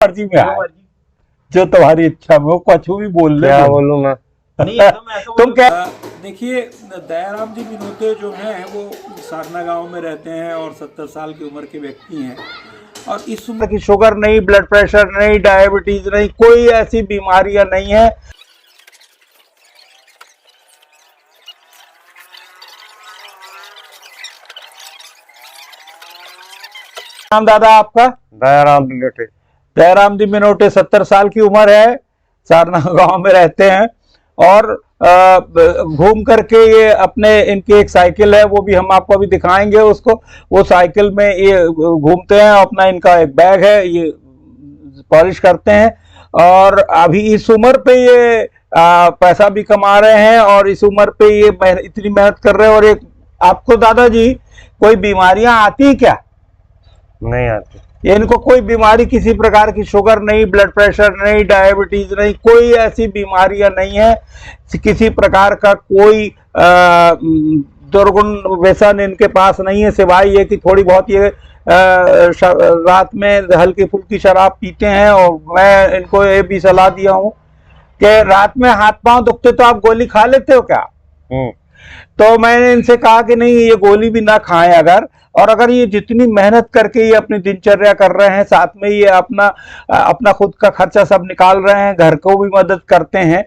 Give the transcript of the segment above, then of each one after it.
मर्जी में आए, जो तुम्हारी इच्छा में हो, कुछ भी बोल ले। क्या बोलूं मैं? नहीं तुम क्या। देखिए, दयाराम जी विनोते जो हैं वो सारना गांव में रहते हैं और 70 साल की उम्र के व्यक्ति हैं। और इस उम्र की शुगर नहीं, ब्लड प्रेशर नहीं, डायबिटीज नहीं, कोई ऐसी बीमारियां नहीं है। नाम दादा आपका? दयाराम विनोते। दयाराम जी विनोते, 70 साल की उम्र है, सारना गांव में रहते हैं। और घूम करके ये अपने, इनकी एक साइकिल है, वो भी हम आपको अभी दिखाएंगे उसको। वो साइकिल में ये घूमते हैं, अपना इनका एक बैग है, ये पॉलिश करते हैं। और अभी इस उम्र पे ये पैसा भी कमा रहे हैं, और इस उम्र पे ये इतनी मेहनत कर रहे हैं। और एक आपको दादाजी कोई बीमारियां आती क्या? नहीं आती। इनको कोई बीमारी, किसी प्रकार की शुगर नहीं, ब्लड प्रेशर नहीं, डायबिटीज नहीं, कोई ऐसी बीमारियां नहीं है। किसी प्रकार का कोई दुर्गुण व्यसन इनके पास नहीं है, सिवाय ये कि थोड़ी बहुत ये रात में हल्की फुल्की शराब पीते हैं। और मैं इनको ये भी सलाह दिया हूँ कि रात में हाथ पांव दुखते तो आप गोली खा लेते हो क्या? तो मैंने इनसे कहा कि नहीं, ये गोली भी ना खाएं अगर। और अगर ये जितनी मेहनत करके ये अपनी दिनचर्या कर रहे हैं, साथ में ये अपना खुद का खर्चा सब निकाल रहे हैं, घर को भी मदद करते हैं,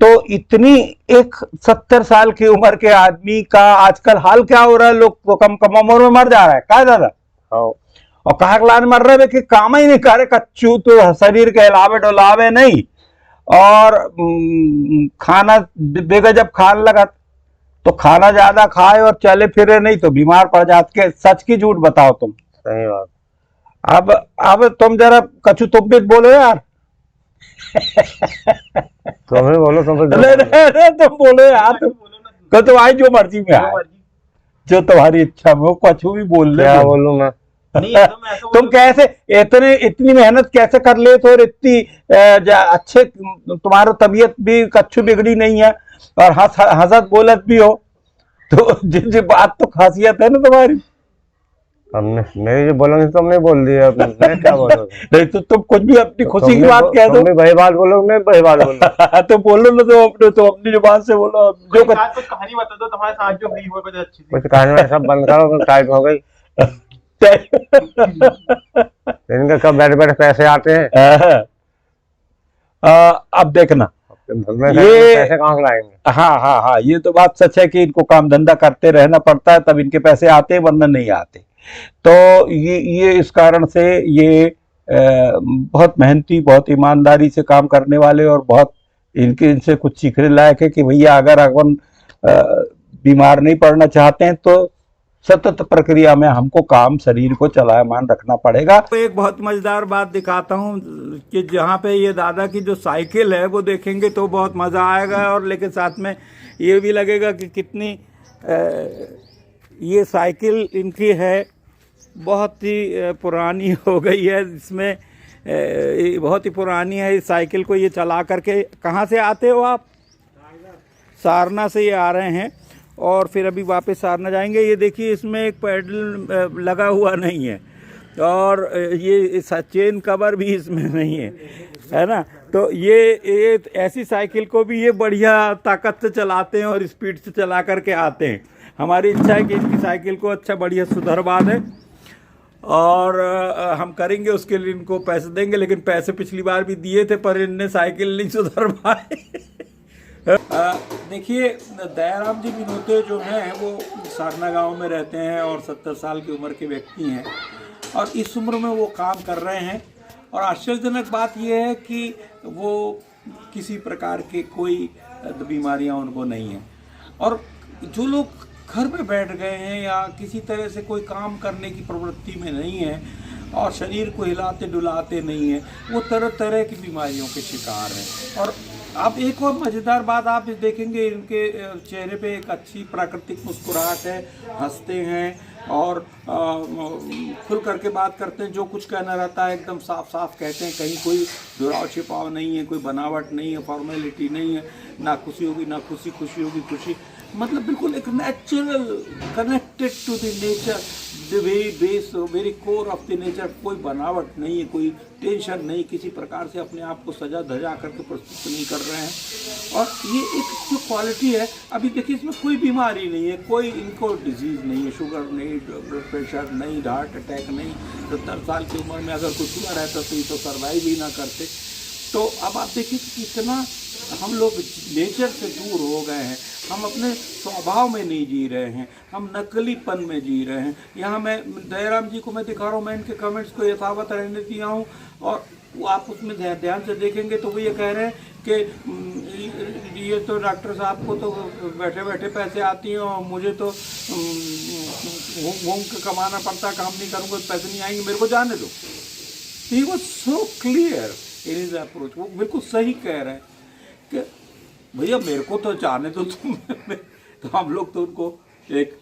तो इतनी एक 70 साल की उम्र के आदमी का आजकल हाल क्या हो रहा है? लोग तो कम उम्र में मर जा रहा है। क्या दादा? और कहा लान मर रहे कि काम ही नहीं करे, कच्चू तो शरीर के हिलावे डोलावे नहीं, और खाना बेगजब खाने लगा। तो खाना ज्यादा खाए और चले फिरे नहीं तो बीमार पड़ जाते के। सच की झूठ बताओ तुम? सही बात। अब तुम जरा कछु तुम भी बोलो यार। तुम ही बोलो, तुम तुम बोलो यार, तुम आई जो मर्जी में आए, जो तुम्हारी इच्छा में हो, कुछ भी बोल ले। क्या बोलूं मैं? तुम कैसे इतनी मेहनत कैसे कर ले? तो इतनी अच्छे, तुम्हारा तबीयत भी कच्छु बिगड़ी नहीं है, और हंसत बोलत भी हो, तो जिन बात तो खासियत है ना तुम्हारी। हमने मेरी जो बोलोगे तुमने बोल दिया, मैं क्या बोलूं? नहीं तो तुम कुछ भी अपनी खुशी की बात कह दो। तुम वही बात बोलो, मैं वही बात बोलूं। तो बोलो ना, तो अपनी जुबान से बोलो। जो कुछ कहानी बता दो तुम्हारे साथ जो हुई हो, कुछ अच्छी सी। कुछ कहानी में सब बंद करो, टाइप हो गई। इनके कब बैठे बैठे पैसे आते हैं? अब देखना ये पैसे कहाँ से लाएंगे? हाँ, ये तो बात सच है कि इनको काम धंधा करते रहना पड़ता है, तब इनके पैसे आते हैं, वरना नहीं आते। तो ये इस कारण से ये बहुत मेहनती, बहुत ईमानदारी से काम करने वाले, और बहुत इनसे कुछ सीखने लायक है कि भैया अगर अपन बीमार नहीं पड़ना चाहते हैं तो सतत प्रक्रिया में हमको काम, शरीर को चलायमान रखना पड़ेगा। तो एक बहुत मज़ेदार बात दिखाता हूँ कि जहाँ पे ये दादा की जो साइकिल है वो देखेंगे तो बहुत मज़ा आएगा, और लेकिन साथ में ये भी लगेगा कि कितनी ये साइकिल इनकी है, बहुत ही पुरानी हो गई है। इसमें बहुत ही पुरानी है इस साइकिल को। ये चला करके कहाँ से आते हो आप? सारना से ये आ रहे हैं, और फिर अभी वापस सारना जाएंगे। ये देखिए, इसमें एक पैडल लगा हुआ नहीं है, और ये चेन कवर भी इसमें नहीं है ना। तो ये ऐसी साइकिल को भी ये बढ़िया ताकत से चलाते हैं और स्पीड से चला करके आते हैं। हमारी इच्छा है कि इनकी साइकिल को अच्छा बढ़िया सुधरवा दें, और हम करेंगे उसके लिए, इनको पैसे देंगे। लेकिन पैसे पिछली बार भी दिए थे, पर इनने साइकिल नहीं सुधरवाए। देखिए, दयाराम जी विनोते जो हैं वो सारना गांव में रहते हैं और 70 साल की उम्र के व्यक्ति हैं, और इस उम्र में वो काम कर रहे हैं। और आश्चर्यजनक बात यह है कि वो किसी प्रकार के कोई बीमारियां उनको नहीं हैं। और जो लोग घर में बैठ गए हैं या किसी तरह से कोई काम करने की प्रवृत्ति में नहीं है और शरीर को हिलाते डुलाते नहीं है, वो तरह तरह की बीमारियों के शिकार हैं। और अब एक और मज़ेदार बात आप देखेंगे, इनके चेहरे पे एक अच्छी प्राकृतिक मुस्कुराहट है, हंसते हैं और खुल करके बात करते हैं। जो कुछ कहना रहता है एकदम साफ साफ कहते हैं, कहीं कोई दुराव छिपाव नहीं है, कोई बनावट नहीं है, फॉर्मेलिटी नहीं है। ना खुशी होगी ना खुशी, खुशी होगी खुशी। मतलब बिल्कुल एक natural connected to the nature, the very base very core of the nature. कोई बनावट नहीं है, कोई टेंशन नहीं, किसी प्रकार से अपने आप को सजा धजा करके प्रस्तुत नहीं कर रहे हैं। और ये एक जो क्वालिटी है, अभी देखिए इसमें कोई बीमारी नहीं है, कोई इनको डिजीज़ नहीं है, शुगर नहीं, ब्लड प्रेशर नहीं, हार्ट अटैक नहीं। 70 साल की उम्र में अगर कुछ हुआ रहता तो ये तो सर्वाइव ही ना करते। तो अब आप देखिए कि कितना हम लोग नेचर से दूर हो गए हैं, हम अपने स्वभाव में नहीं जी रहे हैं, हम नकलीपन में जी रहे हैं। यहाँ मैं दयाराम जी को मैं दिखा रहा हूँ, मैं इनके कमेंट्स को यथावत रहने दिया हूँ, और वो आप उसमें ध्यान से देखेंगे तो वो ये कह रहे हैं कि ये तो डॉक्टर साहब को तो बैठे बैठे पैसे आती हैं और मुझे तो घूम के कमाना पड़ता, काम नहीं करूँगा तो पैसे नहीं आएंगे, मेरे को जाने दो। He was so clear in his approach. वो बिल्कुल सही कह रहे हैं कि भैया मेरे को तो जाने दो तुम। तो हम लोग तो उनको एक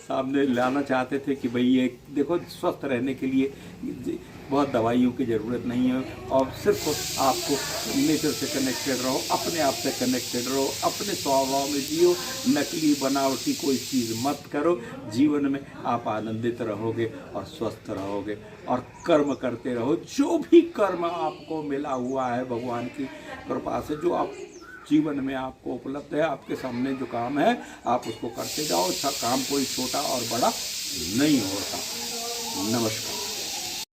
सामने लाना चाहते थे कि भाई ये देखो, स्वस्थ रहने के लिए बहुत दवाइयों की ज़रूरत नहीं है, और सिर्फ आपको नेचर से कनेक्टेड रहो, अपने आप से कनेक्टेड रहो, अपने स्वभाव में जियो, नकली बनावटी कोई चीज़ मत करो। जीवन में आप आनंदित रहोगे और स्वस्थ रहोगे, और कर्म करते रहो। जो भी कर्म आपको मिला हुआ है भगवान की कृपा से, जो आप जीवन में आपको उपलब्ध है, आपके सामने जो काम है आप उसको करते जाओ। काम कोई छोटा और बड़ा नहीं होता। नमस्कार।